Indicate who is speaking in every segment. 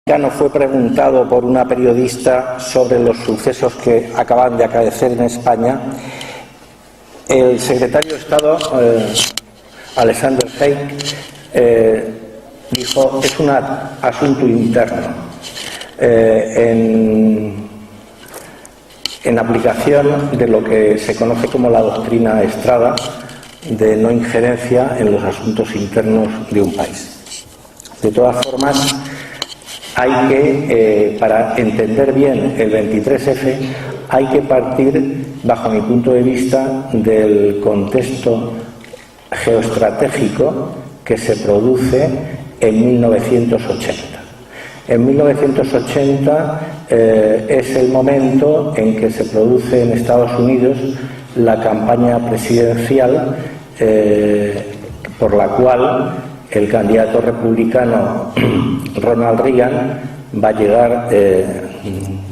Speaker 1: Fue preguntado por una periodista sobre los sucesos que acaban de acaecer en España. El secretario de Estado, Alexander Haig, dijo: es un asunto interno. En aplicación de lo que se conoce como la doctrina Estrada, de no injerencia en los asuntos internos de un país. De todas formas, hay que, para entender bien el 23F, hay que partir, bajo mi punto de vista, del contexto geoestratégico que se produce en 1980. En 1980 es el momento en que se produce en Estados Unidos la campaña presidencial por la cual el candidato republicano Ronald Reagan va a llegar,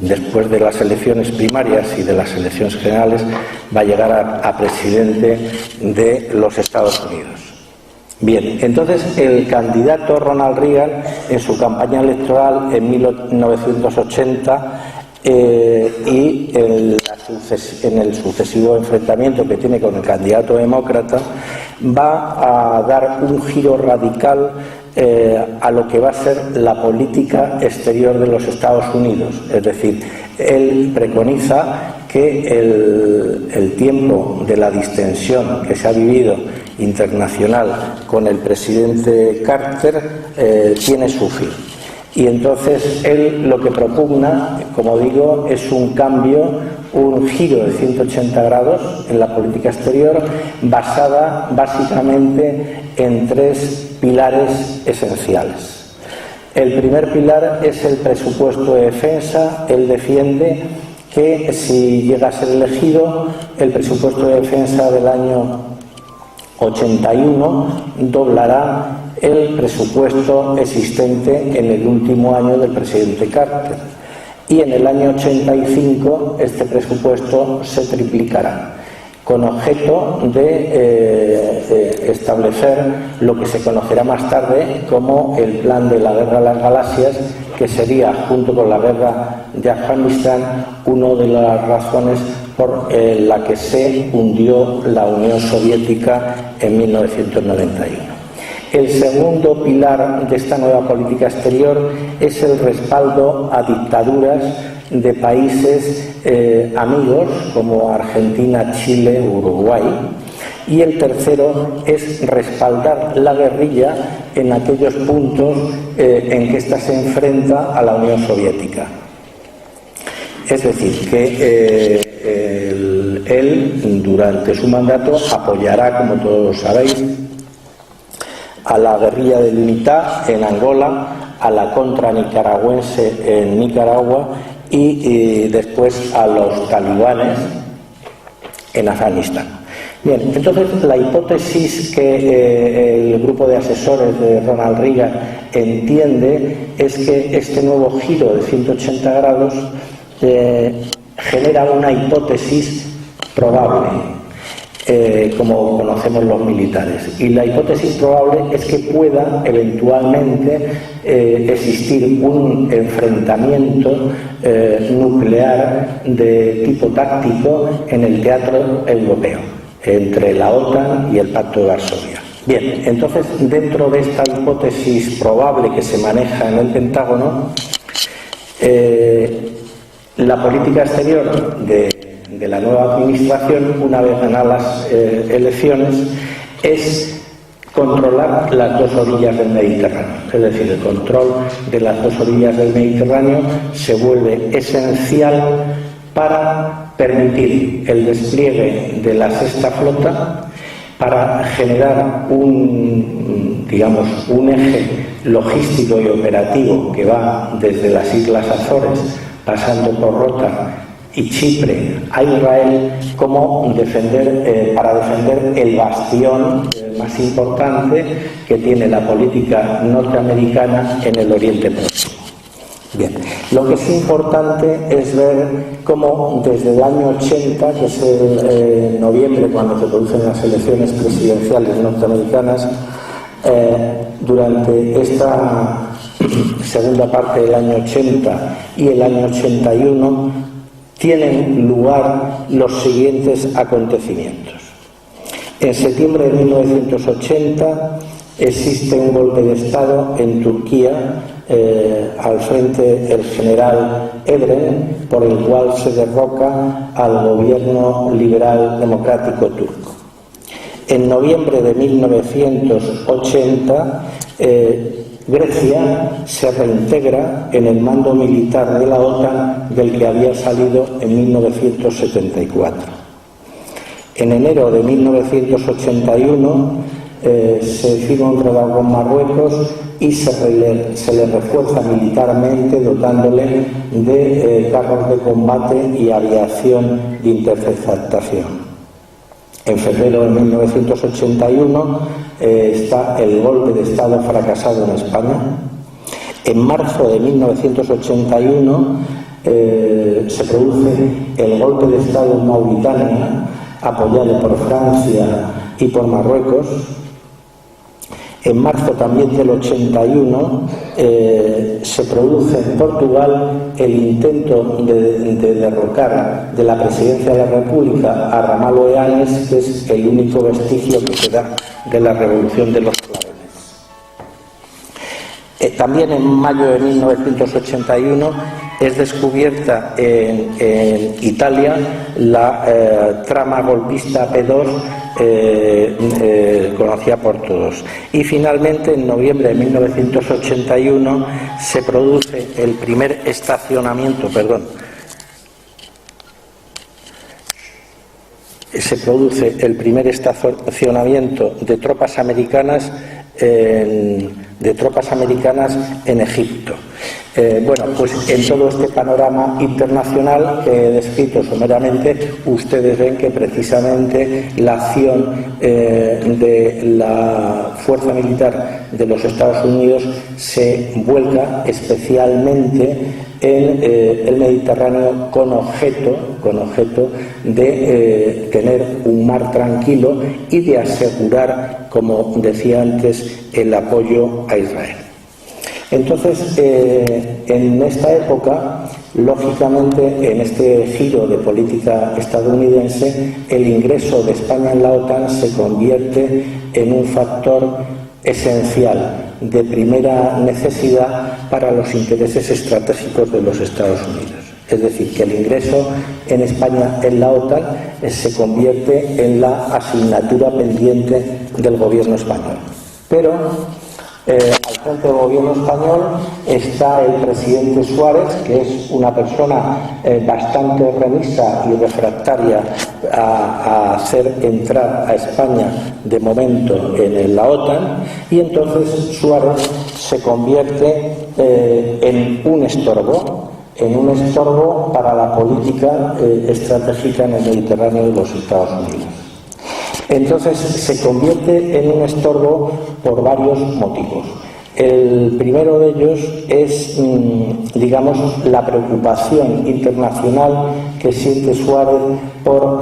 Speaker 1: después de las elecciones primarias y de las elecciones generales, va a llegar a presidente de los Estados Unidos. Bien, entonces el candidato Ronald Reagan, en su campaña electoral en 1980 y en el sucesivo enfrentamiento que tiene con el candidato demócrata, va a dar un giro radical a lo que va a ser la política exterior de los Estados Unidos. Es decir, él preconiza que el tiempo de la distensión que se ha vivido internacional con el presidente Carter tiene su fin. Y entonces él lo que propugna, como digo, es un cambio, un giro de 180 grados en la política exterior, basada básicamente en tres pilares esenciales. El primer pilar es el presupuesto de defensa. Él defiende que si llega a ser elegido, el presupuesto de defensa del año 81 doblará el presupuesto existente en el último año del presidente Carter, y en el año 85 este presupuesto se triplicará, con objeto de establecer lo que se conocerá más tarde como el plan de la guerra de las galaxias, que sería, junto con la guerra de Afganistán, una de las razones por la que se hundió la Unión Soviética en 1991. El segundo pilar de esta nueva política exterior es el respaldo a dictaduras de países amigos como Argentina, Chile, Uruguay. Y el tercero es respaldar la guerrilla en aquellos puntos en que ésta se enfrenta a la Unión Soviética. Es decir, que él durante su mandato apoyará, como todos sabéis, a la guerrilla del Unitá en Angola, a la contra nicaragüense en Nicaragua y después a los talibanes en Afganistán. Bien, entonces la hipótesis que el grupo de asesores de Ronald Reagan entiende es que este nuevo giro de 180 grados genera una hipótesis probable, como conocemos los militares, y la hipótesis probable es que pueda eventualmente existir un enfrentamiento nuclear de tipo táctico en el teatro europeo entre la OTAN y el Pacto de Varsovia. Bien, entonces, dentro de esta hipótesis probable que se maneja en el Pentágono, la política exterior de la nueva administración, una vez ganadas las elecciones, es controlar las dos orillas del Mediterráneo. Es decir, el control de las dos orillas del Mediterráneo se vuelve esencial para permitir el despliegue de la sexta flota, para generar un eje logístico y operativo que va desde las Islas Azores, pasando por Rota y Chipre a Israel, como para defender el bastión más importante que tiene la política norteamericana en el Oriente Próximo. Bien, lo que es importante es ver cómo desde el año 80, que es el noviembre cuando se producen las elecciones presidenciales norteamericanas, durante esta segunda parte del año 80 y el año 81, tienen lugar los siguientes acontecimientos. En septiembre de 1980 existe un golpe de Estado en Turquía, al frente el general Evren, por el cual se derroca al gobierno liberal democrático turco. En noviembre de 1980, Grecia se reintegra en el mando militar de la OTAN del que había salido en 1974. En enero de 1981 se firma un tratado con Marruecos y se le refuerza militarmente, dotándole de carros de combate y aviación de interceptación. En febrero de 1981 está el golpe de Estado fracasado en España. En marzo de 1981 se produce el golpe de Estado en Mauritania, apoyado por Francia y por Marruecos. En marzo también del 81 se produce en Portugal el intento de derrocar de la presidencia de la República a Ramalho Eanes, que es el único vestigio que queda de la revolución de los claveles. También en mayo de 1981 es descubierta en Italia la trama golpista P2, conocida por todos. Y finalmente, en noviembre de 1981, se produce el primer estacionamiento de tropas americanas en Egipto. Pues en todo este panorama internacional que he descrito someramente, ustedes ven que precisamente la acción de la fuerza militar de los Estados Unidos se vuelca especialmente en el Mediterráneo con objeto de tener un mar tranquilo y de asegurar, como decía antes, el apoyo a Israel. Entonces, en esta época, lógicamente, en este giro de política estadounidense, el ingreso de España en la OTAN se convierte en un factor esencial, de primera necesidad para los intereses estratégicos de los Estados Unidos. Es decir, que el ingreso en España en la OTAN se convierte en la asignatura pendiente del gobierno español. Pero al frente del gobierno español está el presidente Suárez, que es una persona bastante remisa y refractaria a hacer entrar a España de momento en la OTAN, y entonces Suárez se convierte en un estorbo para la política estratégica en el Mediterráneo de los Estados Unidos. Entonces se convierte en un estorbo por varios motivos. El primero de ellos es, la preocupación internacional que siente Suárez por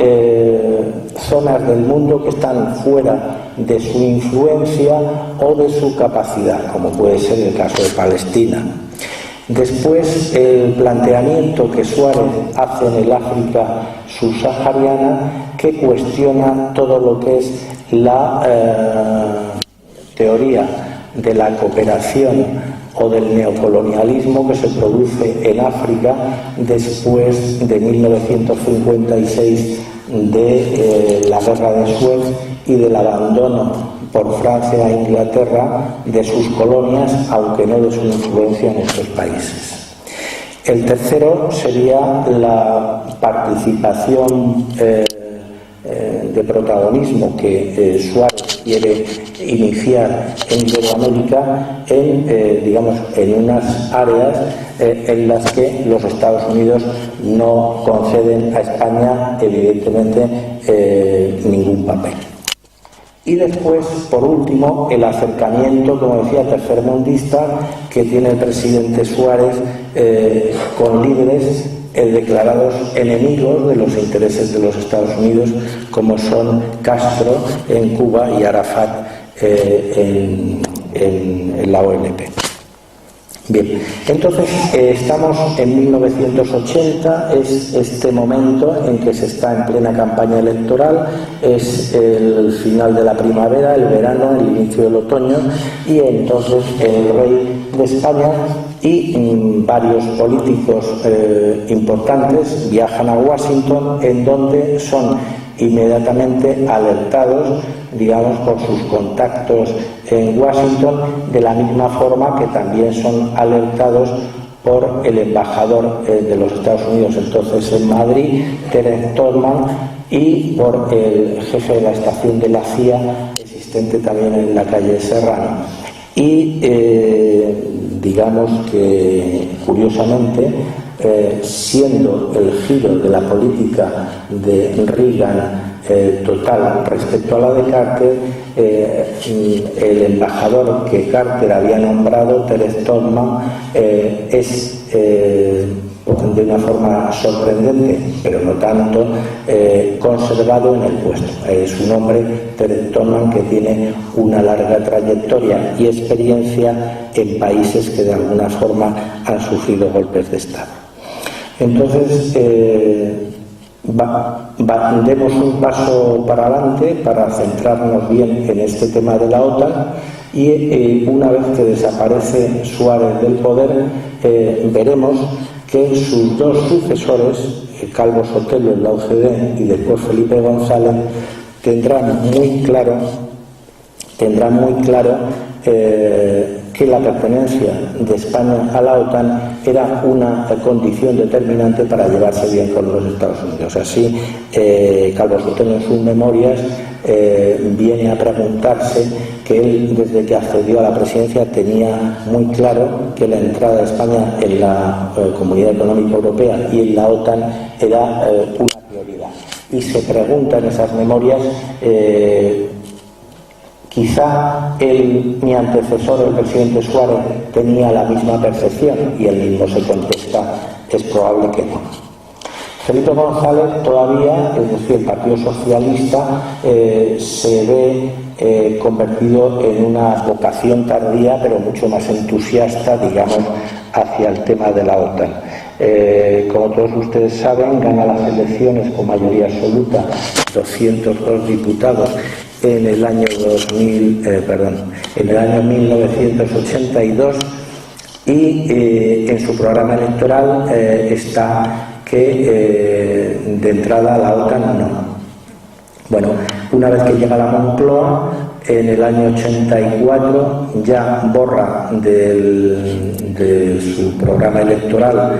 Speaker 1: zonas del mundo que están fuera de su influencia o de su capacidad, como puede ser el caso de Palestina. Después, el planteamiento que Suárez hace en el África subsahariana, que cuestiona todo lo que es la teoría de la cooperación o del neocolonialismo que se produce en África después de 1956, de la guerra de Suez y del abandono por Francia e Inglaterra de sus colonias, aunque no de su influencia en estos países. El tercero sería la participación de protagonismo que Suárez quiere iniciar en Iberoamérica en unas áreas en las que los Estados Unidos no conceden a España, evidentemente, ningún papel. Y después, por último, el acercamiento, como decía, tercermundista que tiene el presidente Suárez con líderes declarados enemigos de los intereses de los Estados Unidos, como son Castro en Cuba y Arafat en la OLP. Bien, entonces estamos en 1980, es este momento en que se está en plena campaña electoral, es el final de la primavera, el verano, el inicio del otoño, y entonces el rey de España y varios políticos importantes viajan a Washington, en donde son inmediatamente alertados, digamos, por sus contactos en Washington, de la misma forma que también son alertados por el embajador de los Estados Unidos entonces en Madrid, Terence Tolman, y por el jefe de la estación de la CIA existente también en la calle Serrano. Y digamos que curiosamente, siendo el giro de la política de Reagan total respecto a la de Carter, el embajador que Carter había nombrado, Terence Tolman, es de una forma sorprendente, pero no tanto, conservado en el puesto. Es un hombre, Terence Tolman, que tiene una larga trayectoria y experiencia en países que de alguna forma han sufrido golpes de Estado. Entonces, demos un paso para adelante para centrarnos bien en este tema de la OTAN, y una vez que desaparece Suárez del poder, veremos que sus dos sucesores, Calvo Sotelo en la OCDE y después Felipe González, tendrán muy claro que la pertenencia de España a la OTAN era una condición determinante para llevarse bien con los Estados Unidos. Así, Calvo Sotelo en sus memorias viene a preguntarse que él, desde que accedió a la presidencia, tenía muy claro que la entrada de España en la Comunidad Económica Europea y en la OTAN era una prioridad. Y se pregunta en esas memorias, quizá mi antecesor, el presidente Suárez, tenía la misma percepción, y él mismo se contesta, es probable que no. Felipe González todavía, es decir, el Partido Socialista, se ve convertido en una vocación tardía, pero mucho más entusiasta, digamos, hacia el tema de la OTAN. Como todos ustedes saben, gana las elecciones con mayoría absoluta, 202 diputados, en el año 1982, y en su programa electoral está que de entrada a la OTAN no. Bueno, una vez que llega a la Moncloa, en el año 84 ya borra de su programa electoral,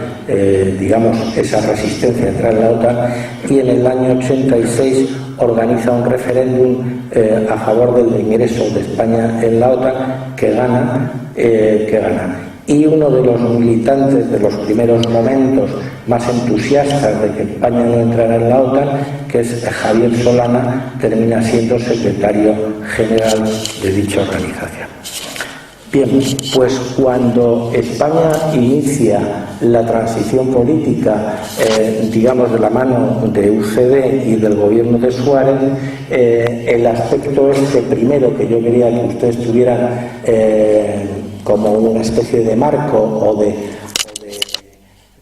Speaker 1: digamos, esa resistencia a entrar en la OTAN, y en el año 86 organiza un referéndum a favor del ingreso de España en la OTAN, que gana. Y uno de los militantes de los primeros momentos más entusiastas de que España no entrara en la OTAN, que es Javier Solana, termina siendo secretario general de dicha organización. Bien, pues cuando España inicia la transición política, digamos, de la mano de UCD y del gobierno de Suárez, el aspecto primero que yo quería que ustedes tuvieran como una especie de marco o de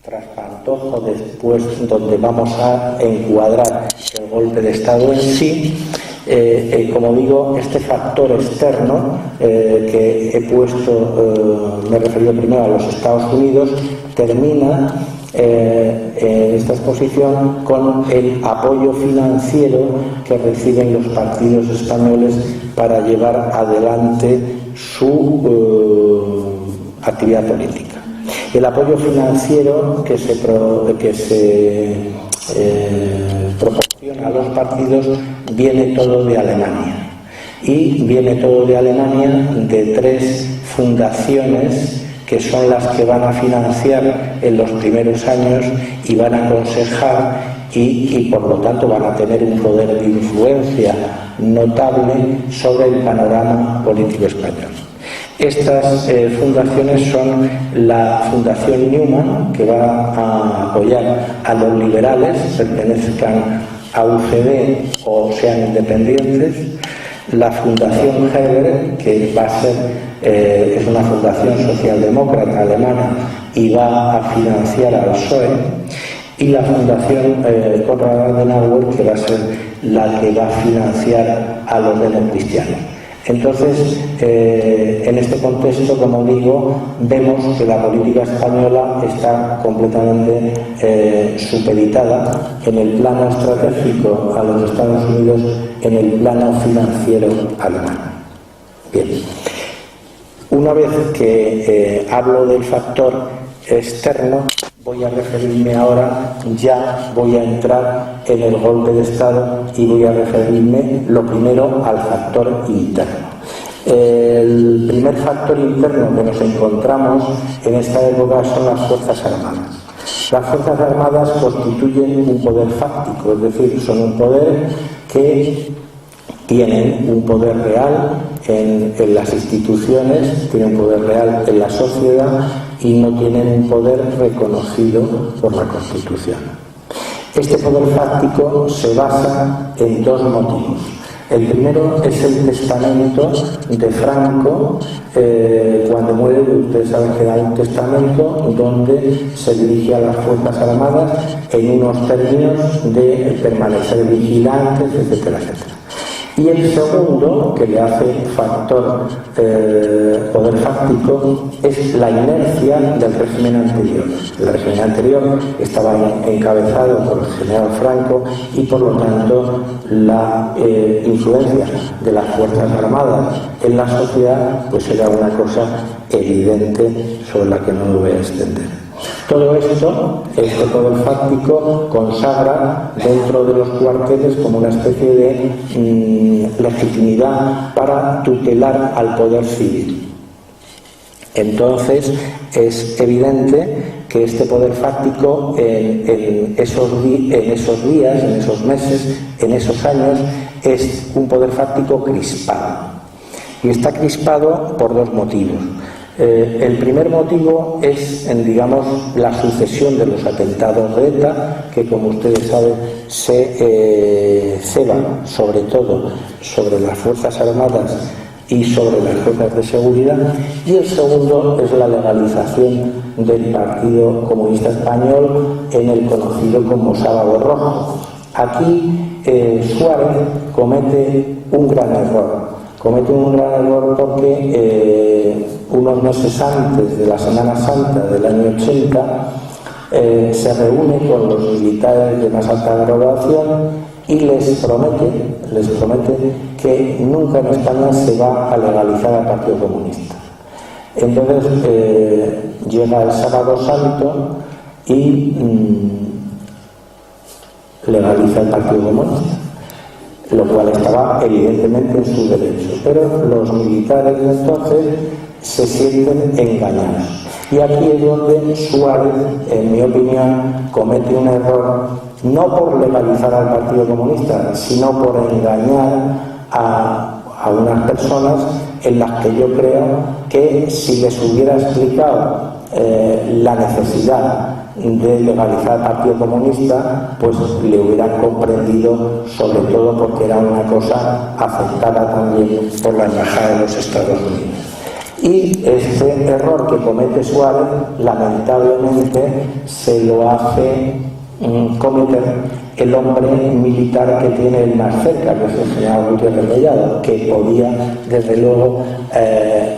Speaker 1: traspantojo después, donde vamos a encuadrar el golpe de Estado en sí. Como digo, este factor externo que he puesto, me he referido primero a los Estados Unidos, termina en esta exposición con el apoyo financiero que reciben los partidos españoles para llevar adelante su actividad política. El apoyo financiero que se proporciona a los partidos viene todo de Alemania, y viene todo de Alemania, de tres fundaciones que son las que van a financiar en los primeros años y van a aconsejar y por lo tanto van a tener un poder de influencia notable sobre el panorama político español. Estas fundaciones son la Fundación Newman, que va a apoyar a los liberales, pertenezcan a UCD o sean independientes; La Fundación Herder, que va a ser, es una fundación socialdemócrata alemana y va a financiar al PSOE, y la Fundación Konrad Adenauer, que va a ser la que va a financiar a los democristianos. Entonces, en este contexto, como digo, vemos que la política española está completamente supeditada en el plano estratégico a los Estados Unidos, en el plano financiero alemán. Bien, una vez que hablo del factor externo, voy a referirme ahora, ya voy a entrar en el golpe de Estado y voy a referirme lo primero al factor interno. El primer factor interno que nos encontramos en esta época son las Fuerzas Armadas. Las Fuerzas Armadas constituyen un poder fáctico, es decir, son un poder que tienen un poder real en las instituciones, tienen un poder real en la sociedad y no tienen un poder reconocido por la Constitución. Este poder fáctico se basa en dos motivos. El primero es el testamento de Franco. Cuando muere, ustedes saben que da un testamento donde se dirige a las Fuerzas Armadas en unos términos de permanecer vigilantes, etcétera, etcétera. Y el segundo, que le hace factor poder fáctico, es la inercia del régimen anterior. El régimen anterior estaba encabezado por el general Franco y, por lo tanto, la influencia de las Fuerzas Armadas en la sociedad pues era una cosa evidente sobre la que no me voy a extender. Todo esto, este poder fáctico, consagra dentro de los cuarteles como una especie de legitimidad para tutelar al poder civil. Entonces, es evidente que este poder fáctico en esos días, en esos meses, en esos años, es un poder fáctico crispado. Y está crispado por dos motivos. El primer motivo es, digamos, la sucesión de los atentados de ETA, que, como ustedes saben, se ceban sobre todo sobre las Fuerzas Armadas y sobre las fuerzas de seguridad. Y el segundo es la legalización del Partido Comunista Español en el conocido como Sábado Rojo. Aquí Suárez comete un gran error. Comete un gran error porque unos meses antes de la Semana Santa del año 80 se reúne con los militares de más alta graduación y les promete que nunca en España se va a legalizar al Partido Comunista. Entonces llega el Sábado Santo y legaliza el Partido Comunista, lo cual estaba evidentemente en su derecho, pero los militares de entonces se sienten engañados. Y aquí es donde Suárez, en mi opinión, comete un error, no por legalizar al Partido Comunista, sino por engañar a unas personas en las que yo creo que si les hubiera explicado la necesidad de legalizar el Partido Comunista, pues le hubieran comprendido, sobre todo porque era una cosa aceptada también por la Embajada de los Estados Unidos. Y este error que comete Suárez, lamentablemente, se lo hace cometer el hombre militar que tiene el más cerca, que es el general Gutiérrez Mellado, que podía, desde luego,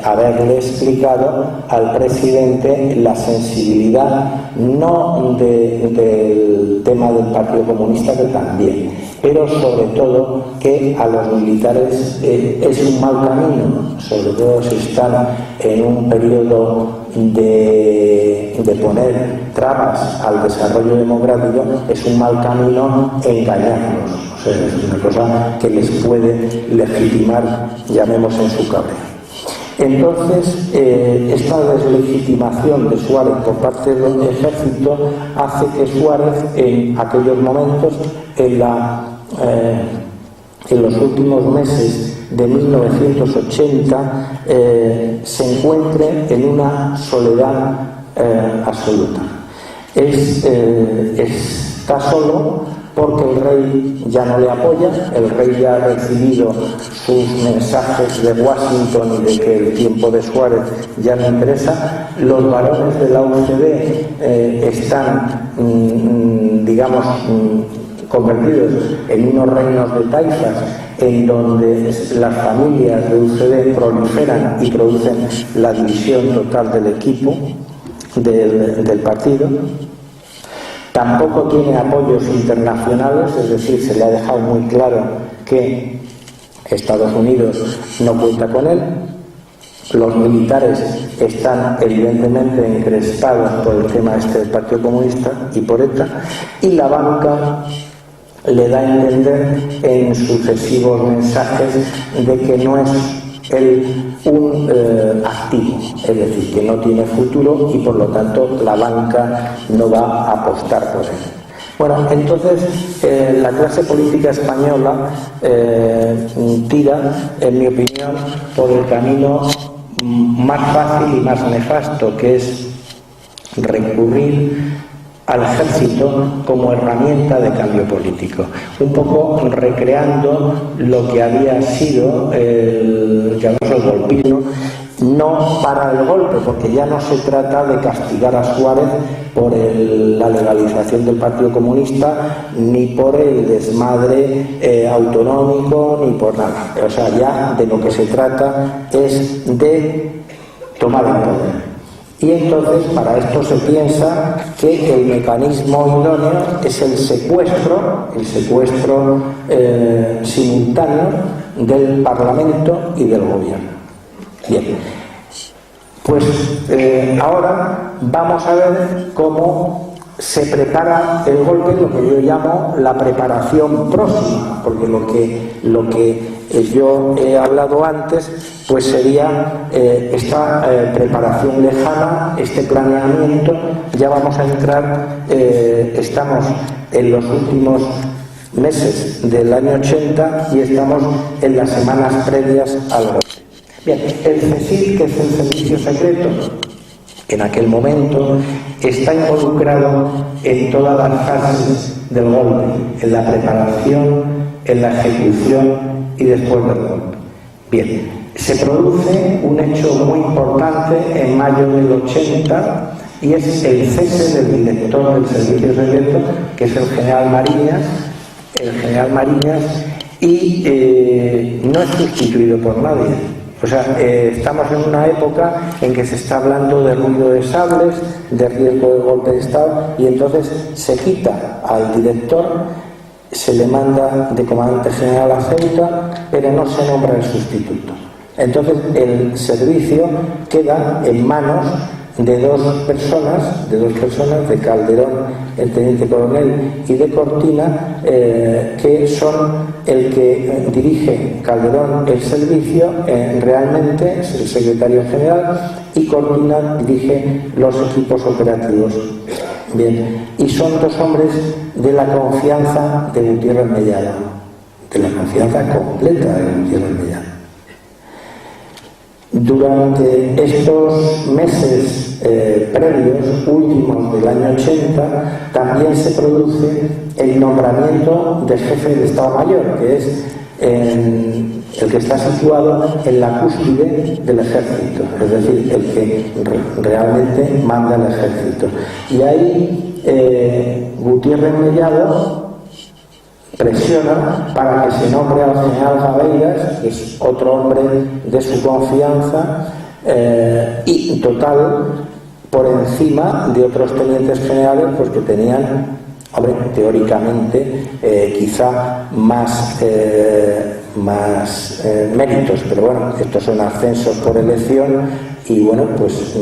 Speaker 1: haberle explicado al presidente la sensibilidad, no del tema del Partido Comunista, que también, pero sobre todo que a los militares es un mal camino, sobre todo si están en un periodo de poner trabas al desarrollo democrático, es un mal camino engañarlos. O sea, es una cosa que les puede legitimar, llamemos en su cabeza. Entonces, esta deslegitimación de Suárez por parte del ejército hace que Suárez, en aquellos momentos, en los últimos meses de 1980, se encuentre en una soledad absoluta. Está solo porque el rey ya no le apoya, el rey ya ha recibido sus mensajes de Washington y de que el tiempo de Suárez ya no interesa. Los varones de la UCD están, digamos, convertidos en unos reinos de taifas en donde las familias de UCD proliferan y producen la división total del equipo del partido. Tampoco tiene apoyos internacionales, es decir, se le ha dejado muy claro que Estados Unidos no cuenta con él. Los militares están evidentemente encrespados por el tema del Partido Comunista y por ETA, y la banca le da a entender en sucesivos mensajes de que no es él un activo, es decir, que no tiene futuro y por lo tanto la banca no va a apostar por él. Bueno, entonces la clase política española tira, en mi opinión, por el camino más fácil y más nefasto, que es recurrir al ejército como herramienta de cambio político, un poco recreando lo que había sido el golpismo, no para el golpe, porque ya no se trata de castigar a Suárez por la legalización del Partido Comunista, ni por el desmadre autonómico, ni por nada. O sea, ya de lo que se trata es de tomar el poder. Y entonces para esto se piensa que el mecanismo idóneo es el secuestro simultáneo del Parlamento y del Gobierno. Bien, pues ahora vamos a ver cómo se prepara el golpe, lo que yo llamo la preparación próxima, porque lo que yo he hablado antes pues sería esta preparación lejana, este planeamiento. Ya vamos a entrar, estamos en los últimos meses del año 80 y estamos en las semanas previas al golpe. Bien, el CSIC, que es el servicio secreto, en aquel momento está involucrado en todas las fases del golpe, en la preparación, en la ejecución y después del golpe. Bien, se produce un hecho muy importante en mayo del 80 y es el cese del director del servicio secreto, que es el general Mariñas, y no es sustituido por nadie. O sea, estamos en una época en que se está hablando de ruido de sables, de riesgo de golpe de Estado, y entonces se quita al director, se le manda de comandante general a Ceuta, pero no se nombra el sustituto. Entonces el servicio queda en manos de dos personas, de Calderón, el teniente coronel, y de Cortina, que son el que dirige Calderón el servicio, realmente es el secretario general, y Cortina dirige los equipos operativos. Bien, y son dos hombres de la confianza de Gutiérrez Mellado, de la confianza completa de Gutiérrez Mellado. Durante estos meses previos, últimos del año 80, también se produce el nombramiento del jefe de Estado Mayor, que es el que está situado en la cúspide del ejército, es decir, el que realmente manda el ejército. Y ahí Gutiérrez Mellado presiona para que se nombre al general Gabeiras, que es otro hombre de su confianza, y total por encima de otros tenientes generales pues que tenían, teóricamente quizá más méritos, pero bueno, estos son ascensos por elección, y bueno, pues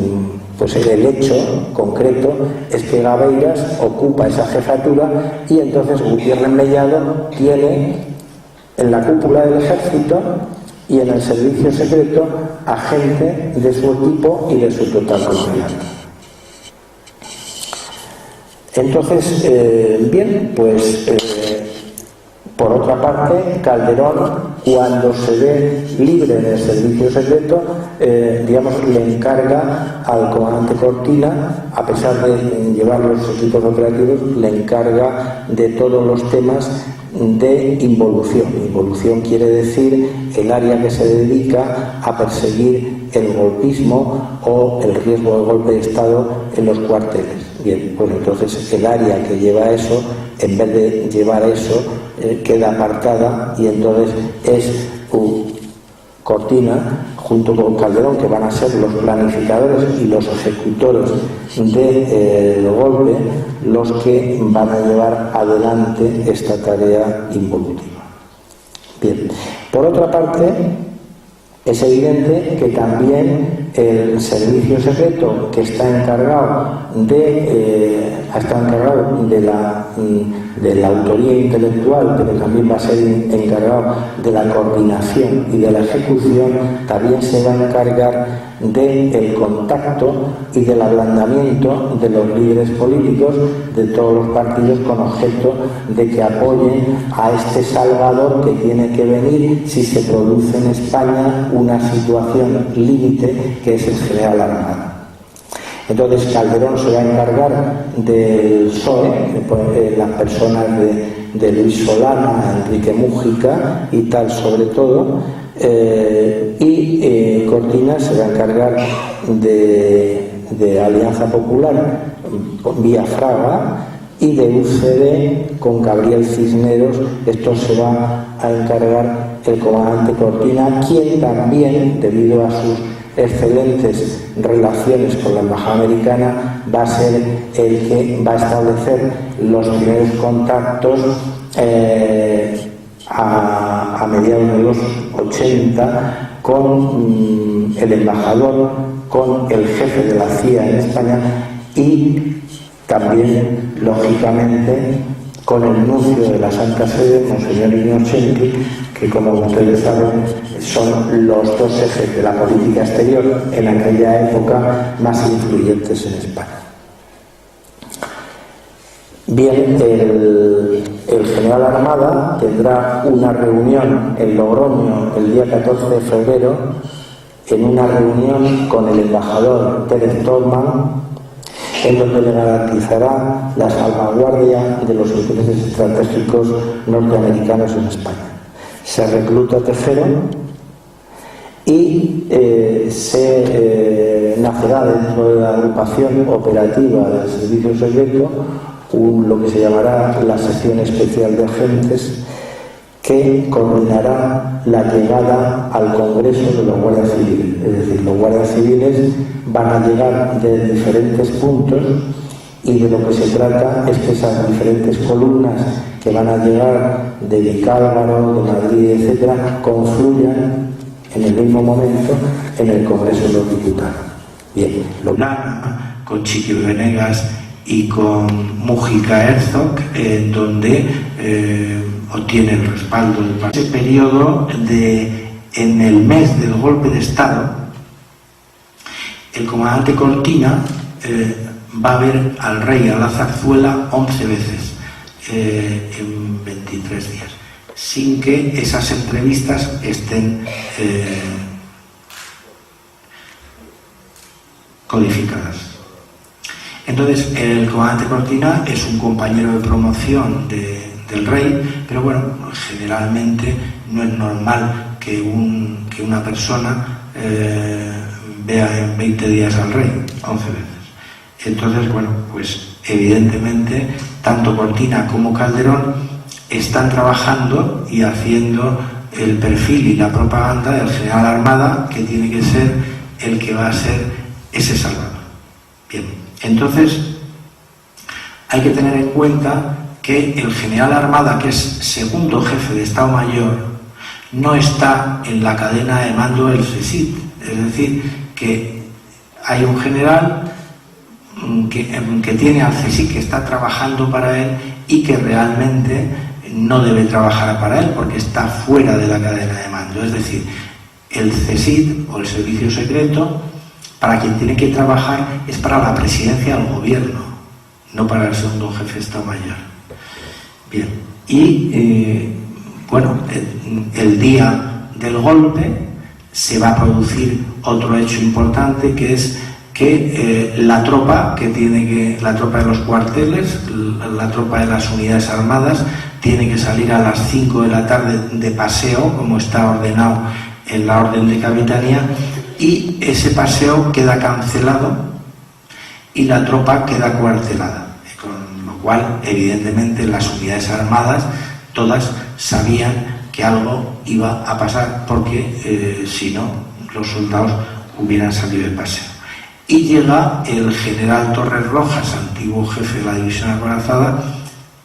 Speaker 1: el hecho concreto es que Gabeiras ocupa esa jefatura, y entonces Gutiérrez Mellado tiene en la cúpula del ejército y en el servicio secreto a gente de su equipo y de su total confianza. Entonces, bien, pues por otra parte, Calderón cuando se ve libre en el servicio secreto, digamos, le encarga al comandante Cortina, a pesar de llevar los equipos operativos, le encarga de todos los temas de involución. Involución quiere decir el área que se dedica a perseguir el golpismo o el riesgo de golpe de Estado en los cuarteles. Bien, pues entonces el área que lleva eso, en vez de llevar eso, queda apartada, y entonces es Cortina junto con Calderón, que van a ser los planificadores y los ejecutores del golpe, los que van a llevar adelante esta tarea involutiva. Bien, por otra parte, es evidente que también el servicio secreto, que está encargado de la autoría intelectual, pero también va a ser encargado de la coordinación y de la ejecución, también se va a encargar del contacto y del ablandamiento de los líderes políticos de todos los partidos, con objeto de que apoyen a este salvador que tiene que venir si se produce en España una situación límite, que es el general Armada. Entonces Calderón se va a encargar del PSOE, las personas de Luis Solana, Enrique Mújica y tal, sobre todo, y Cortina se va a encargar de Alianza Popular vía Fraga, y de UCD con Gabriel Cisneros. Esto se va a encargar el comandante Cortina, quien también, debido a sus excelentes relaciones con la embajada americana, va a ser el que va a establecer los primeros contactos a mediados de los 80 con el embajador, con el jefe de la CIA en España, y también, lógicamente, con el nuncio de la Santa Sede, Monseñor Innocenti, que, como ustedes saben, son los dos ejes de la política exterior en aquella época más influyentes en España. Bien, el general Armada tendrá una reunión en Logroño el día 14 de febrero, en una reunión con el embajador Terence Tolman, en donde le garantizará la salvaguardia de los intereses estratégicos norteamericanos en España. Se recluta Tejero y nacerá dentro de la agrupación operativa del servicio secreto lo que se llamará la sección especial de agentes, que coordinará la llegada al Congreso de los guardias civiles. Es decir, los guardias civiles van a llegar de diferentes puntos, y de lo que se trata es que esas diferentes columnas que van a llegar de Vicálvaro, de Madrid, etcétera, confluyan en el mismo momento en el Congreso de los Diputados. Bien,
Speaker 2: con Chiqui Venegas y con Mújica Herzog, donde obtiene el respaldo del partido. Ese periodo en el mes del golpe de Estado, el comandante Cortina va a ver al rey, a la Zarzuela, 11 veces en 23 días, sin que esas entrevistas estén codificadas. Entonces, el comandante Cortina es un compañero de promoción del rey, pero bueno, generalmente no es normal que una persona vea en 20 días al rey 11 veces. Entonces, bueno, pues evidentemente tanto Cortina como Calderón están trabajando y haciendo el perfil y la propaganda del general Armada, que tiene que ser el que va a ser ese salvador. Bien, entonces hay que tener en cuenta que el general Armada, que es segundo jefe de Estado Mayor, no está en la cadena de mando del CSIC. Es decir, que hay un general que tiene al CSIC, que está trabajando para él, y que realmente no debe trabajar para él porque está fuera de la cadena de mando. Es decir, el CSIC o el servicio secreto, para quien tiene que trabajar, es para la presidencia del gobierno, no para el segundo jefe de Estado Mayor. Bien, y bueno, el día del golpe se va a producir otro hecho importante, que es que la tropa la tropa de los cuarteles, la tropa de las unidades armadas, tiene que salir a las 5 de la tarde de paseo, como está ordenado en la orden de capitanía, y ese paseo queda cancelado y la tropa queda cuartelada, con lo cual evidentemente las unidades armadas todas sabían que algo iba a pasar, porque si no, los soldados hubieran salido de paseo. Y llega el general Torres Rojas, antiguo jefe de la división acorazada,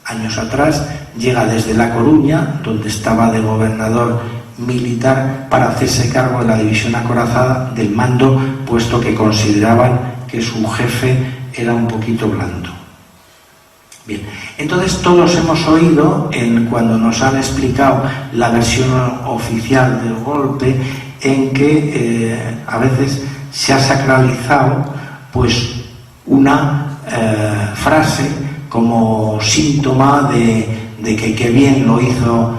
Speaker 2: años atrás, llega desde La Coruña, donde estaba de gobernador militar, para hacerse cargo de la división acorazada, del mando, puesto que consideraban que su jefe era un poquito blando. Bien, entonces todos hemos oído, cuando nos han explicado la versión oficial del golpe, en que a veces se ha sacralizado pues una frase como síntoma de que qué bien lo hizo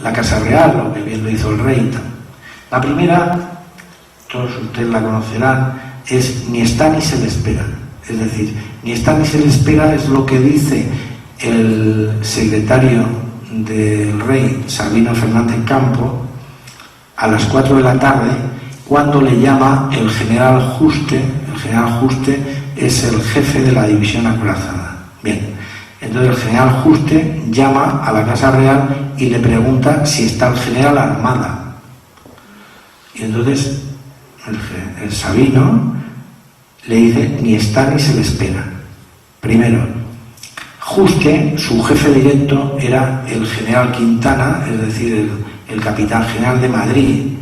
Speaker 2: la Casa Real o qué bien lo hizo el rey. La primera, todos ustedes la conocerán, es ni está ni se le espera. Es decir, ni está ni se le espera es lo que dice el secretario del rey, Sabino Fernández Campo, a las 4 de la tarde, cuando le llama el general Juste. El general Juste es el jefe de la división acorazada. Bien, entonces el general Juste llama a la Casa Real y le pregunta si está el general Armada. Y entonces el Sabino le dice, ni está ni se le espera. Primero, Juste, su jefe directo, era el general Quintana, es decir, el capitán general de Madrid.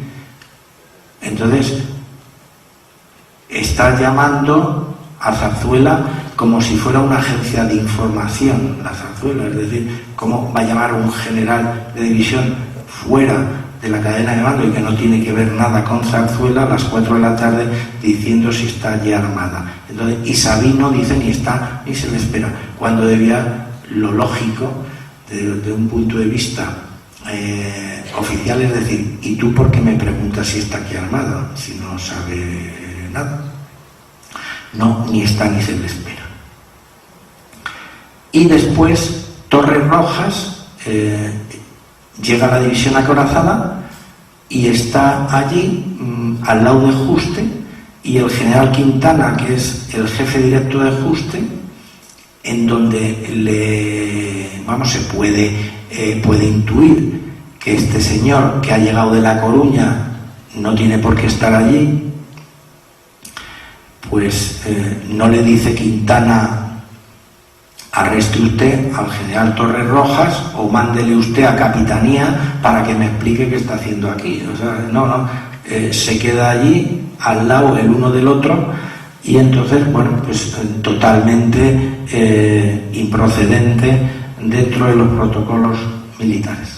Speaker 2: Entonces, está llamando a Zarzuela como si fuera una agencia de información, la Zarzuela, es decir, ¿cómo va a llamar un general de división fuera de la cadena de mando y que no tiene que ver nada con Zarzuela a las 4 de la tarde diciendo si está ya armada? Entonces, y Sabino dice ni está ni se le espera, cuando debía, lo lógico, desde un punto de vista oficial, es decir, ¿y tú por qué me preguntas si está aquí armada si no sabe nada? No, ni está ni se le espera. Y después Torres Rojas llega a la división acorazada y está allí al lado de Juste, y el general Quintana, que es el jefe directo de Juste, en donde se puede intuir que este señor que ha llegado de La Coruña no tiene por qué estar allí, pues no le dice Quintana, arreste usted al general Torres Rojas o mándele usted a Capitanía para que me explique qué está haciendo aquí. O sea, se queda allí al lado el uno del otro, y entonces, bueno, pues totalmente improcedente dentro de los protocolos militares.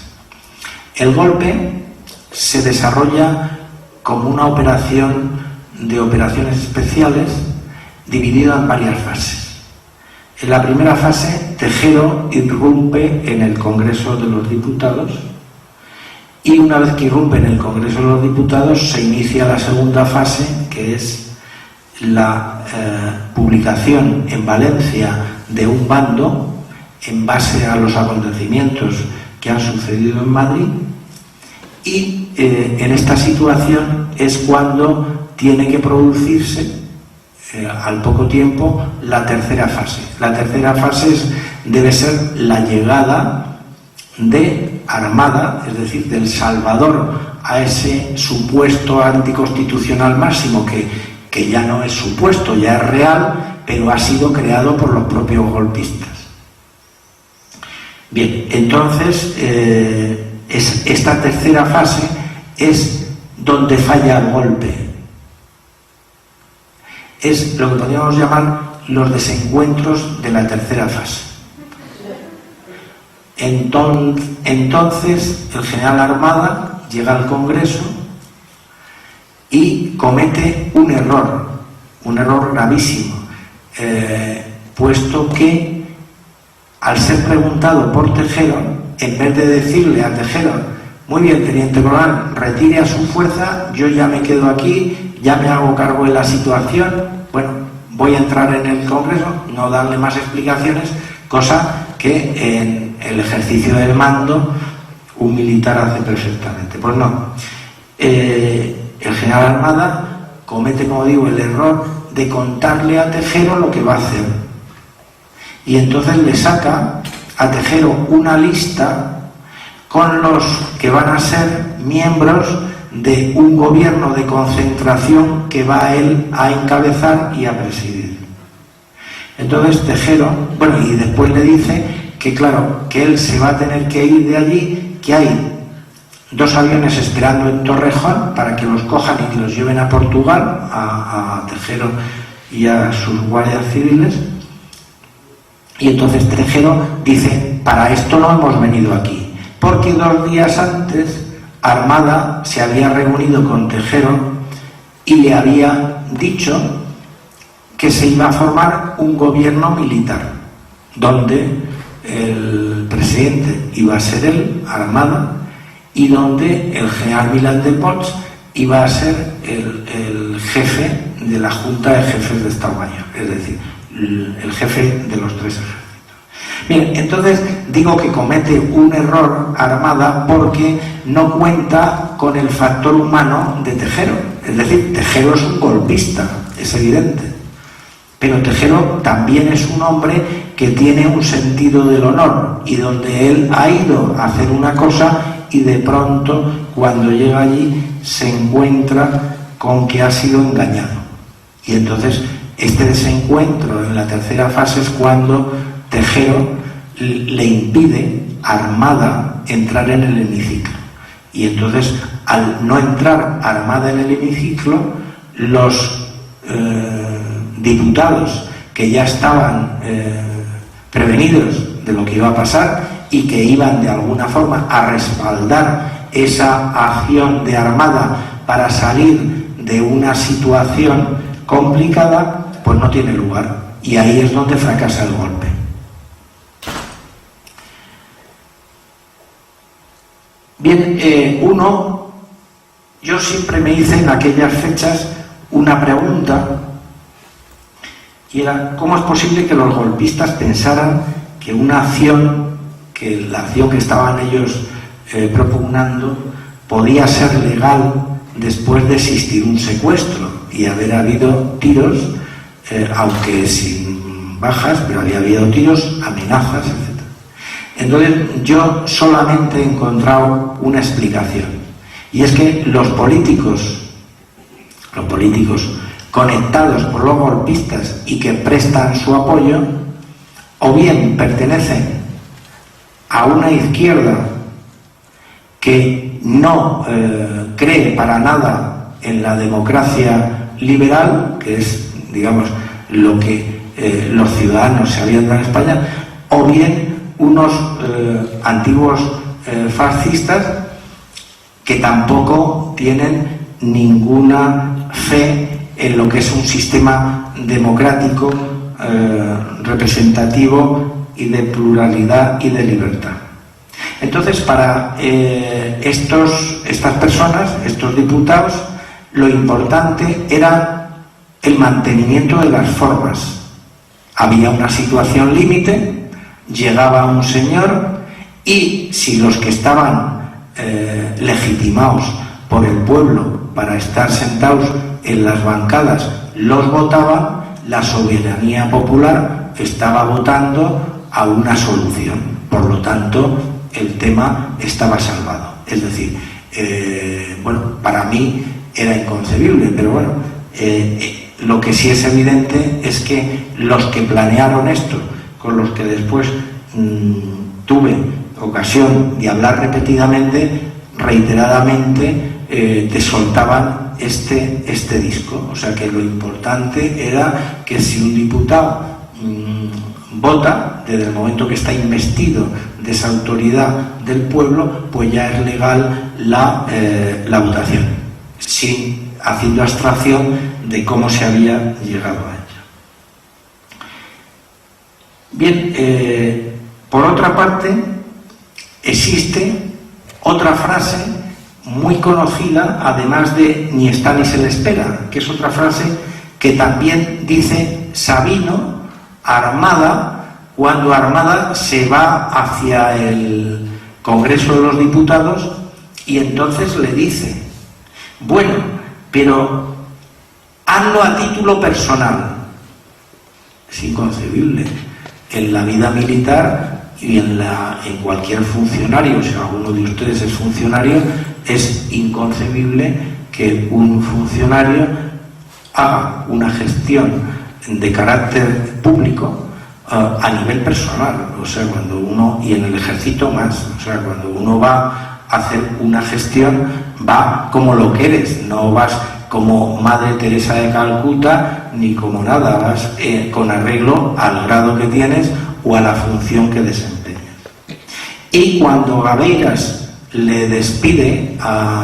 Speaker 2: El golpe se desarrolla como una operación de operaciones especiales dividida en varias fases. En la primera fase, Tejero irrumpe en el Congreso de los Diputados, y una vez que irrumpe en el Congreso de los Diputados se inicia la segunda fase, que es la publicación en Valencia de un bando en base a los acontecimientos que han sucedido en Madrid, y en esta situación es cuando tiene que producirse al poco tiempo la tercera fase. La tercera fase debe ser la llegada de Armada, es decir, del Salvador, a ese supuesto anticonstitucional máximo que ya no es supuesto, ya es real, pero ha sido creado por los propios golpistas. Bien, entonces esta tercera fase es donde falla el golpe. Es lo que podríamos llamar los desencuentros de la tercera fase. Entonces el general Armada llega al Congreso y comete un error gravísimo, puesto que al ser preguntado por Tejero, en vez de decirle a Tejero, muy bien, teniente coronel, retire a su fuerza, yo ya me quedo aquí, ya me hago cargo de la situación, bueno, voy a entrar en el Congreso, no darle más explicaciones, cosa que en el ejercicio del mando un militar hace perfectamente. Pues no, el general Armada comete, como digo, el error de contarle a Tejero lo que va a hacer. Y entonces le saca a Tejero una lista con los que van a ser miembros de un gobierno de concentración que va él a encabezar y a presidir. Entonces Tejero, bueno, y después le dice que claro, que él se va a tener que ir de allí, que hay 2 aviones esperando en Torrejón para que los cojan y los lleven a Portugal, a Tejero y a sus guardias civiles. Y entonces Tejero dice, para esto no hemos venido aquí, porque 2 días antes Armada se había reunido con Tejero y le había dicho que se iba a formar un gobierno militar, donde el presidente iba a ser él, Armada, y donde el general Milán de Pons iba a ser el jefe de la Junta de Jefes de Estado Mayor, es decir, el jefe de los 3 ejércitos. Bien, entonces digo que comete un error Armada porque no cuenta con el factor humano de Tejero. Es decir, Tejero es un golpista, es evidente. Pero Tejero también es un hombre que tiene un sentido del honor y donde él ha ido a hacer una cosa y de pronto cuando llega allí se encuentra con que ha sido engañado. Y entonces este desencuentro en la tercera fase es cuando Tejero le impide a Armada entrar en el hemiciclo. Y entonces, al no entrar Armada en el hemiciclo, los diputados que ya estaban prevenidos de lo que iba a pasar y que iban de alguna forma a respaldar esa acción de Armada para salir de una situación complicada, pues no tiene lugar. Y ahí es donde fracasa el golpe. Bien, yo siempre me hice en aquellas fechas una pregunta, y era, ¿cómo es posible que los golpistas pensaran que una acción, que la acción que estaban ellos propugnando, podía ser legal después de existir un secuestro y haber habido tiros, aunque sin bajas, pero había habido tiros, amenazas, etc. Entonces yo solamente he encontrado una explicación, y es que los políticos conectados por los golpistas y que prestan su apoyo, o bien pertenecen a una izquierda que no cree para nada en la democracia liberal, que es, digamos, lo que los ciudadanos se habían dado en España, o bien unos antiguos fascistas que tampoco tienen ninguna fe en lo que es un sistema democrático, representativo y de pluralidad y de libertad. Entonces, para estas personas, estos diputados, lo importante era el mantenimiento de las formas. Había una situación límite, llegaba un señor y si los que estaban legitimados por el pueblo para estar sentados en las bancadas los votaban, la soberanía popular estaba votando a una solución. Por lo tanto, el tema estaba salvado. Es decir, bueno, para mí era inconcebible, pero bueno, lo que sí es evidente es que los que planearon esto, con los que después tuve ocasión de hablar repetidamente, reiteradamente, te soltaban este disco. O sea que lo importante era que si un diputado vota, desde el momento que está investido de esa autoridad del pueblo, pues ya es legal la votación, haciendo abstracción de cómo se había llegado a ella. Bien, por otra parte, existe otra frase muy conocida, además de ni está ni se le espera, que es otra frase que también dice Sabino a Armada, cuando Armada se va hacia el Congreso de los Diputados y entonces le dice: bueno, pero hazlo a título personal. Es inconcebible. En la vida militar y en cualquier funcionario, si alguno de ustedes es funcionario, es inconcebible que un funcionario haga una gestión de carácter público a nivel personal. O sea, cuando uno, y en el ejército más, o sea, cuando uno va a hacer una gestión, va como lo que eres, no vas como Madre Teresa de Calcuta ni como nada, vas con arreglo al grado que tienes o a la función que desempeñas. Y cuando Gabeiras le despide,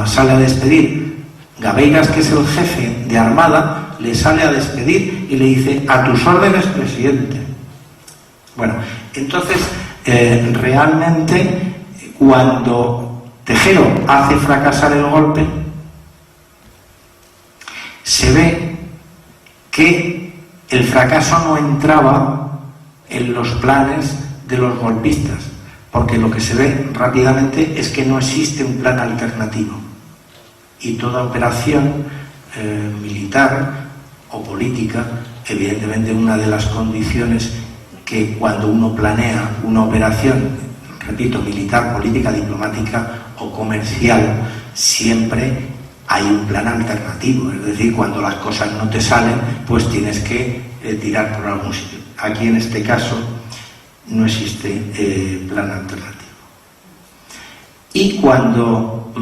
Speaker 2: sale a despedir, Gabeiras, que es el jefe de Armada, le sale a despedir y le dice: a tus órdenes, presidente. Bueno, entonces realmente cuando Tejero hace fracasar el golpe, se ve que el fracaso no entraba en los planes de los golpistas, porque lo que se ve rápidamente es que no existe un plan alternativo y toda operación militar o política, evidentemente una de las condiciones que cuando uno planea una operación, repito, militar, política, diplomática o comercial, siempre hay un plan alternativo. Es decir, cuando las cosas no te salen, pues tienes que tirar por algún sitio. Aquí en este caso no existe plan alternativo. Y cuando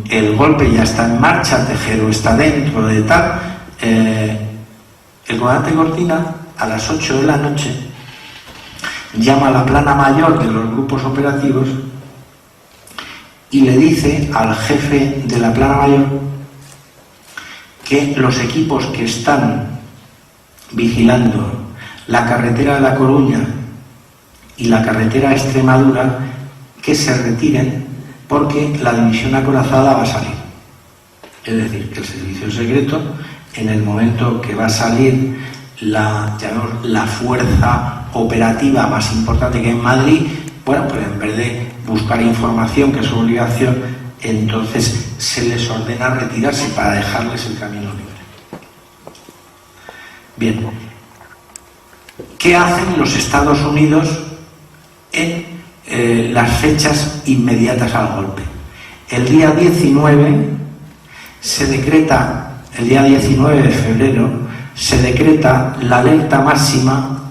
Speaker 2: el golpe ya está en marcha, Tejero está dentro de tal, el comandante Cortina a las 8 de la noche llama a la plana mayor de los grupos operativos y le dice al jefe de la plana mayor que los equipos que están vigilando la carretera de La Coruña y la carretera a Extremadura, que se retiren porque la división acorazada va a salir. Es decir, que el servicio secreto, en el momento que va a salir la fuerza operativa más importante que en Madrid, bueno, pues en vez de buscar información, que es su obligación, entonces se les ordena retirarse para dejarles el camino libre. Bien, ¿qué hacen los Estados Unidos en las fechas inmediatas al golpe? El día 19 se decreta, el día 19 de febrero, se decreta la alerta máxima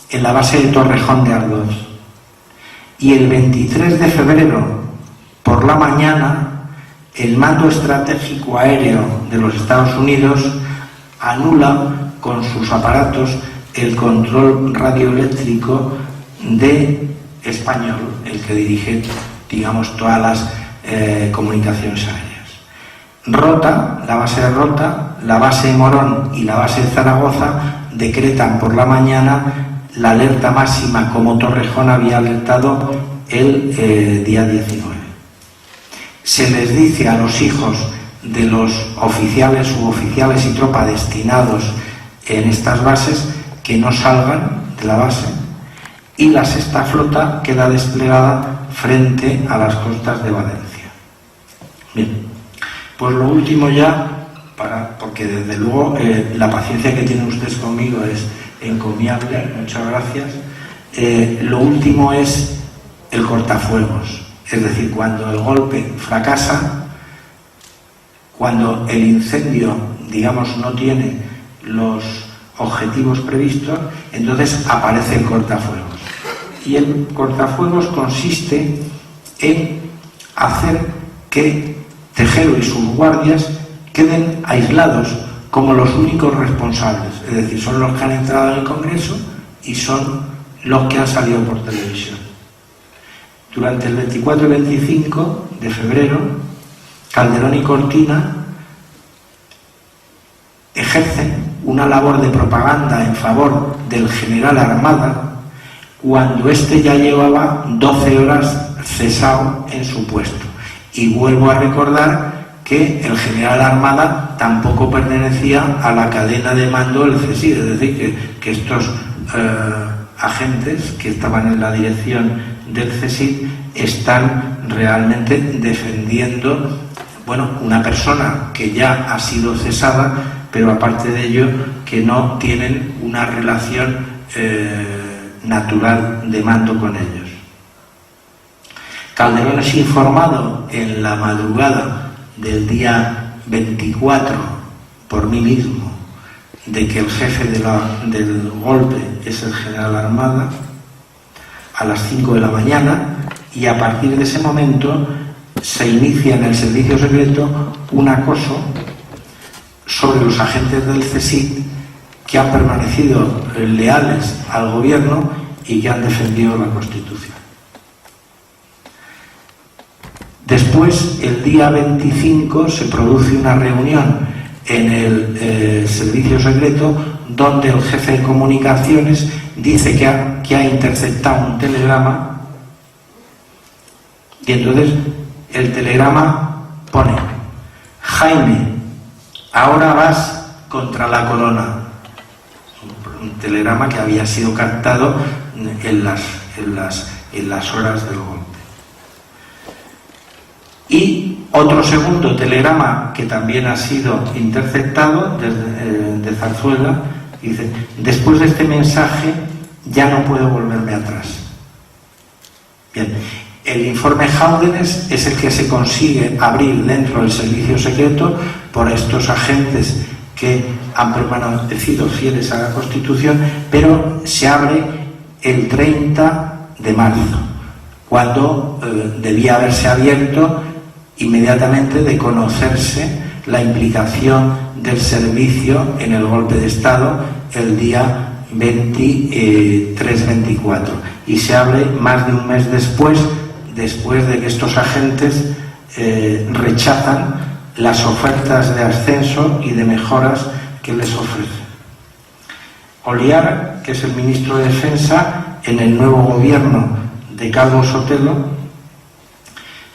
Speaker 2: en la base de Torrejón de Ardoz. Y el 23 de febrero, por la mañana, el Mando Estratégico Aéreo de los Estados Unidos anula con sus aparatos el control radioeléctrico de Español, el que dirige, digamos, todas las comunicaciones aéreas. Rota, la base de Rota, la base de Morón y la base de Zaragoza decretan por la mañana la alerta máxima, como Torrejón había alertado el día 19. Se les dice a los hijos de los oficiales, suboficiales y tropa destinados en estas bases que no salgan de la base, y la sexta flota queda desplegada frente a las costas de Valencia. Bien, pues lo último ya, porque desde luego la paciencia que tienen ustedes conmigo es encomiable, muchas gracias. Lo último es el cortafuegos, es decir, cuando el golpe fracasa, cuando el incendio, digamos, no tiene los objetivos previstos, entonces aparece el cortafuegos. Y el cortafuegos consiste en hacer que Tejero y sus guardias queden aislados como los únicos responsables, es decir, son los que han entrado en el Congreso y son los que han salido por televisión. Durante el 24 y 25 de febrero, Calderón y Cortina ejercen una labor de propaganda en favor del general Armada, cuando éste ya llevaba 12 horas cesado en su puesto. Y vuelvo a recordar que el general Armada tampoco pertenecía a la cadena de mando del CSIC, es decir, que estos agentes que estaban en la dirección del CSIC están realmente defendiendo, bueno, una persona que ya ha sido cesada, pero aparte de ello que no tienen una relación natural de mando con ellos. Calderón es informado en la madrugada del día 24 por mí mismo de que el jefe del golpe es el general Armada a las 5 de la mañana, y a partir de ese momento se inicia en el servicio secreto un acoso sobre los agentes del CSIC que han permanecido leales al gobierno y que han defendido la Constitución. Después, el día 25, se produce una reunión en el servicio secreto donde el jefe de comunicaciones dice que ha interceptado un telegrama, y entonces el telegrama pone: Jaime, ahora vas contra la corona. Un telegrama que había sido captado en las horas del golpe. Y otro segundo telegrama que también ha sido interceptado de Zarzuela, dice: después de este mensaje ya no puedo volverme atrás. Bien, el informe Jáudenes es el que se consigue abrir dentro del servicio secreto por estos agentes que han permanecido fieles a la Constitución, pero se abre el 30 de marzo, cuando debía haberse abierto inmediatamente de conocerse la implicación del servicio en el golpe de Estado el día 23-24, y se abre más de un mes después de que estos agentes rechazan las ofertas de ascenso y de mejoras que les ofrecen. Oliar, que es el ministro de Defensa en el nuevo gobierno de Calvo Sotelo,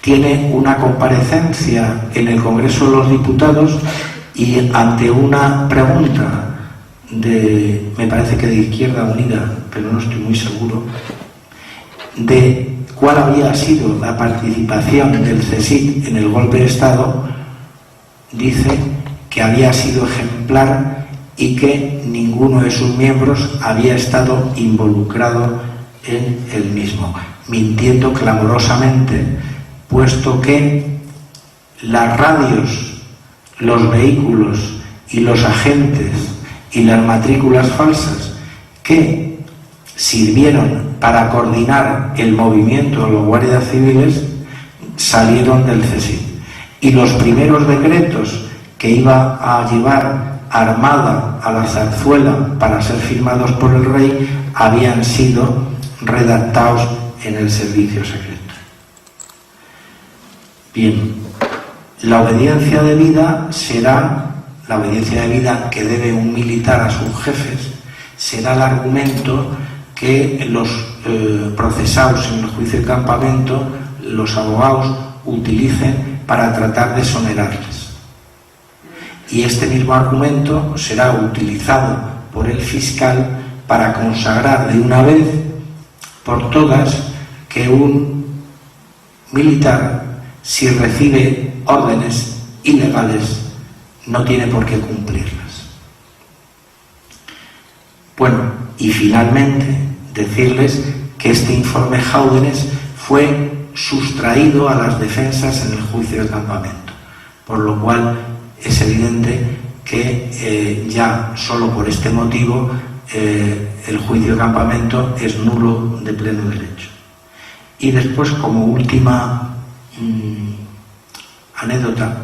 Speaker 2: tiene una comparecencia en el Congreso de los Diputados, y ante una pregunta me parece que de Izquierda Unida, pero no estoy muy seguro, de cuál había sido la participación del CSIC en el golpe de Estado, dice que había sido ejemplar y que ninguno de sus miembros había estado involucrado en el mismo, mintiendo clamorosamente, puesto que las radios, los vehículos y los agentes y las matrículas falsas que sirvieron para coordinar el movimiento de los guardias civiles salieron del CSIC, y los primeros decretos que iba a llevar Armada a la Zarzuela para ser firmados por el rey habían sido redactados en el servicio secreto. Bien, la obediencia debida será, la obediencia debida que debe un militar a sus jefes, será el argumento que los procesados en el juicio de campamento, los abogados, utilicen para tratar de exonerarles. Y este mismo argumento será utilizado por el fiscal para consagrar de una vez por todas que un militar, si recibe órdenes ilegales, no tiene por qué cumplirlas. Bueno, y finalmente decirles que este informe Jáudenes fue sustraído a las defensas en el juicio de campamento, por lo cual es evidente que ya solo por este motivo el juicio de campamento es nulo de pleno derecho. Y después, como última anécdota,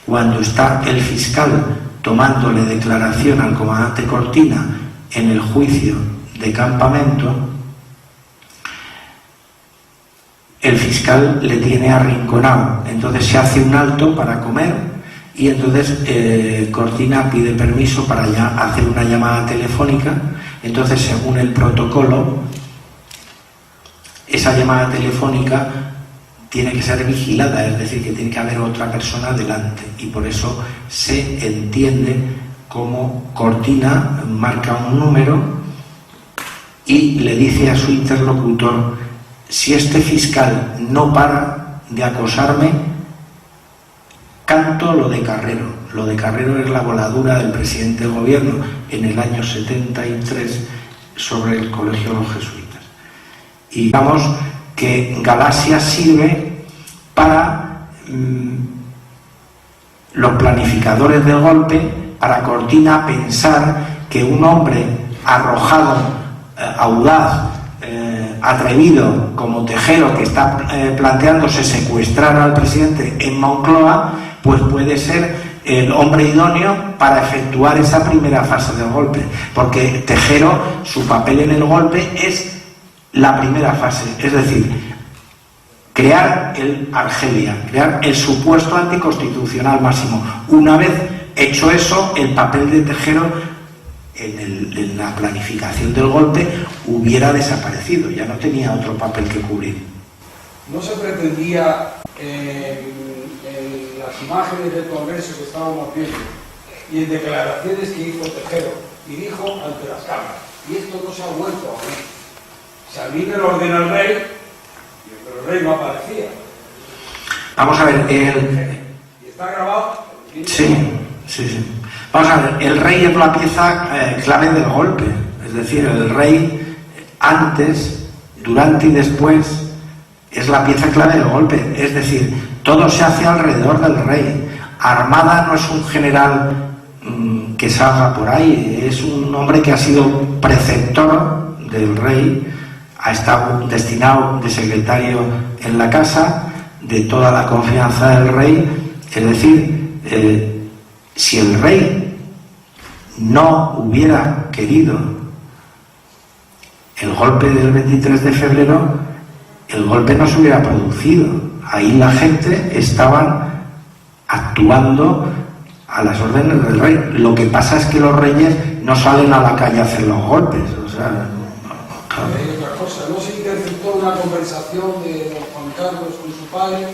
Speaker 2: cuando está el fiscal tomándole declaración al comandante Cortina en el juicio de campamento, el fiscal le tiene arrinconado, entonces se hace un alto para comer, y entonces Cortina pide permiso para ya hacer una llamada telefónica. Entonces, según el protocolo, esa llamada telefónica tiene que ser vigilada, es decir, que tiene que haber otra persona delante, y por eso se entiende como Cortina marca un número y le dice a su interlocutor: si este fiscal no para de acosarme, canto lo de Carrero. Lo de Carrero es la voladura del presidente del gobierno en el año 73 sobre el Colegio de los Jesuitas. Y digamos que Galaxia sirve para los planificadores del golpe, para Cortina pensar que un hombre arrojado, audaz, atrevido como Tejero, que está planteándose secuestrar al presidente en Moncloa, pues puede ser el hombre idóneo para efectuar esa primera fase del golpe, porque Tejero, su papel en el golpe es la primera fase, es decir, crear el Argelia, crear el supuesto anticonstitucional máximo. Una vez hecho eso, el papel de Tejero en la planificación del golpe hubiera desaparecido, ya no tenía otro papel que cubrir.
Speaker 3: No se pretendía en las imágenes del Congreso que estábamos viendo y en declaraciones que hizo Tejero y dijo ante las cámaras, y esto no se ha vuelto a ver. O sea, a mí me lo ordena el rey, pero el rey no aparecía.
Speaker 2: Vamos a ver,
Speaker 3: y está grabado.
Speaker 2: Sí. Vamos a ver, el rey es la pieza clave del golpe, es decir, el rey antes, durante y después es la pieza clave del golpe, es decir, todo se hace alrededor del rey. Armada no es un general que salga por ahí, es un hombre que ha sido preceptor del rey, ha estado destinado de secretario en la casa, de toda la confianza del rey, es decir, si el rey no hubiera querido el golpe del 23 de febrero, el golpe no se hubiera producido. Ahí la gente estaba actuando a las órdenes del rey. Lo que pasa es que los reyes no salen a la calle a hacer los golpes. O sea, claro.
Speaker 3: Hay otra cosa, ¿no se interceptó una conversación de don Juan Carlos con su padre?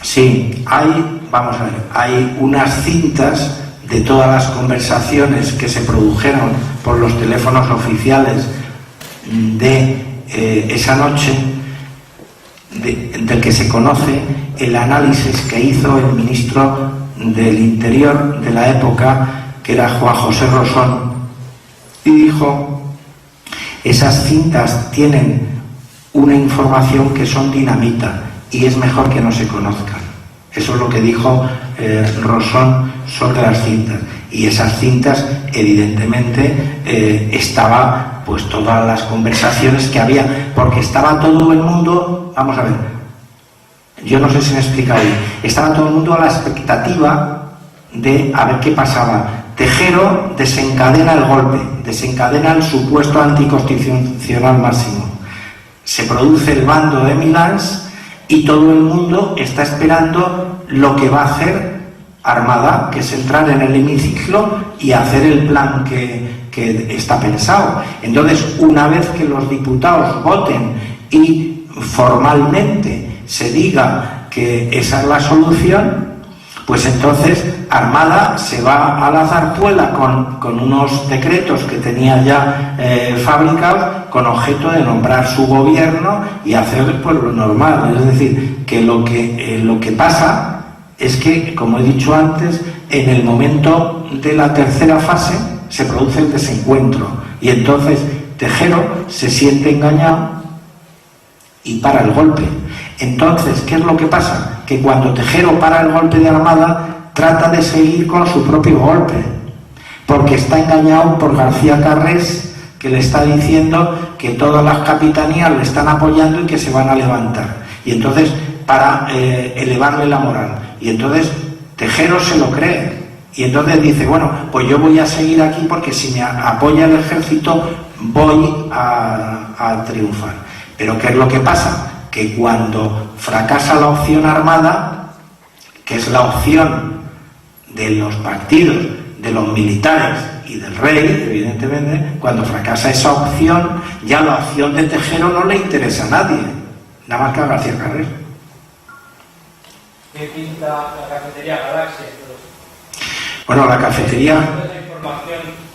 Speaker 2: Sí, hay unas cintas de todas las conversaciones que se produjeron por los teléfonos oficiales de esa noche, del que se conoce el análisis que hizo el ministro del Interior de la época, que era Juan José Rosón, y dijo: esas cintas tienen una información que son dinamita y es mejor que no se conozcan. Eso es lo que dijo Rosón sobre las cintas. Y esas cintas, evidentemente, estaba pues todas las conversaciones que había, porque estaba todo el mundo, vamos a ver, yo no sé si me he explicado bien, estaba todo el mundo a la expectativa de a ver qué pasaba. Tejero desencadena el golpe, desencadena el supuesto anticonstitucional máximo. Se produce el bando de Milans y todo el mundo está esperando lo que va a hacer Armada, que es entrar en el hemiciclo y hacer el plan que está pensado. Entonces, una vez que los diputados voten y formalmente se diga que esa es la solución, pues entonces Armada se va a la zarzuela con unos decretos que tenía ya fabricados, con objeto de nombrar su gobierno y hacer pues lo normal. Es decir, que lo que pasa es que, como he dicho antes, en el momento de la tercera fase se produce el desencuentro y entonces Tejero se siente engañado y para el golpe. Entonces, ¿qué es lo que pasa? Que cuando Tejero para el golpe de Armada, trata de seguir con su propio golpe, porque está engañado por García Carrés, que le está diciendo que todas las capitanías le están apoyando y que se van a levantar. Y entonces, para elevarle la moral. Y entonces Tejero se lo cree. Y entonces dice, bueno, pues yo voy a seguir aquí porque si me apoya el ejército voy a triunfar. Pero ¿qué es lo que pasa? Que cuando fracasa la opción Armada, que es la opción de los partidos de los militares y del rey, evidentemente, cuando fracasa esa opción, ya la opción de Tejero no le interesa a nadie, nada más que a García Carrero.
Speaker 4: ¿Qué pinta la cafetería Galaxia?
Speaker 2: Bueno, la cafetería...
Speaker 4: La información